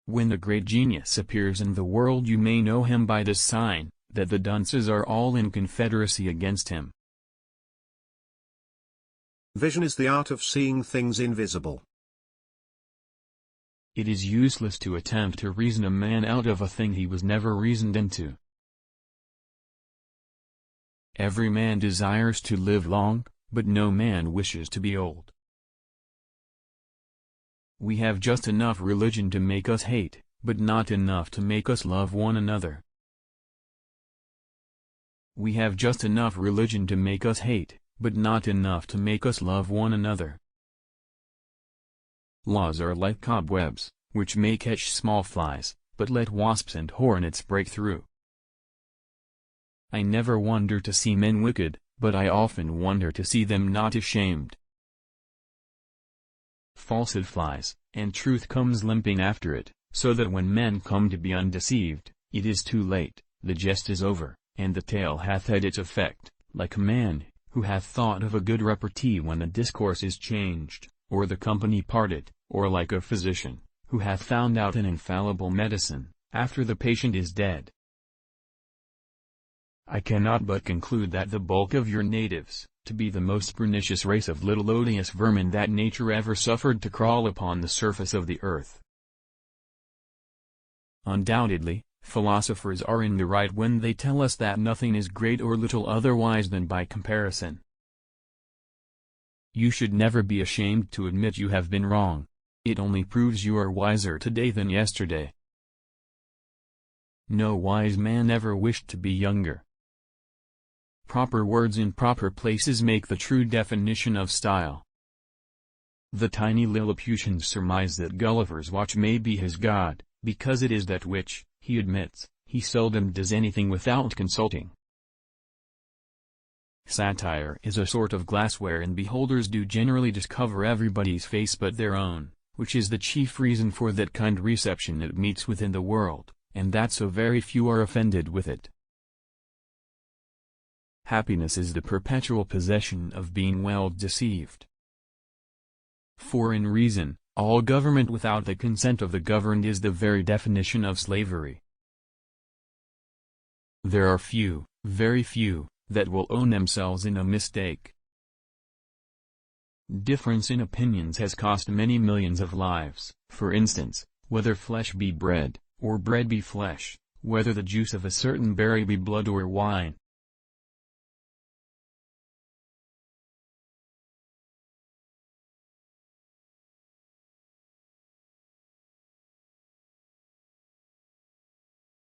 When the great genius appears in the world, you may know him by this sign, that the dunces are all in confederacy against him. Vision is the art of seeing things invisible. It is useless to attempt to reason a man out of a thing he was never reasoned into. Every man desires to live long, but no man wishes to be old. We have just enough religion to make us hate, but not enough to make us love one another. We have just enough religion to make us hate, but not enough to make us love one another. Laws are like cobwebs, which may catch small flies, but let wasps and hornets break through. I never wonder to see men wicked, but I often wonder to see them not ashamed. Falsehood flies, and truth comes limping after it, so that when men come to be undeceived, it is too late, the jest is over, and the tale hath had its effect, like a man, who hath thought of a good repartee when the discourse is changed, or the company parted, or like a physician, who hath found out an infallible medicine, after the patient is dead. I cannot but conclude that the bulk of your natives, to be the most pernicious race of little odious vermin that nature ever suffered to crawl upon the surface of the earth. Undoubtedly, philosophers are in the right when they tell us that nothing is great or little otherwise than by comparison. You should never be ashamed to admit you have been wrong. It only proves you are wiser today than yesterday. No wise man ever wished to be younger. Proper words in proper places make the true definition of style. The tiny Lilliputians surmise that Gulliver's watch may be his god, because it is that which, he admits, he seldom does anything without consulting. Satire is a sort of glass wherein beholders do generally discover everybody's face but their own, which is the chief reason for that kind reception it meets with in the world, and that so very few are offended with it. Happiness is the perpetual possession of being well deceived. For in reason, all government without the consent of the governed is the very definition of slavery. There are few, very few, that will own themselves in a mistake. Difference in opinions has cost many millions of lives. For instance, whether flesh be bread, or bread be flesh, whether the juice of a certain berry be blood or wine,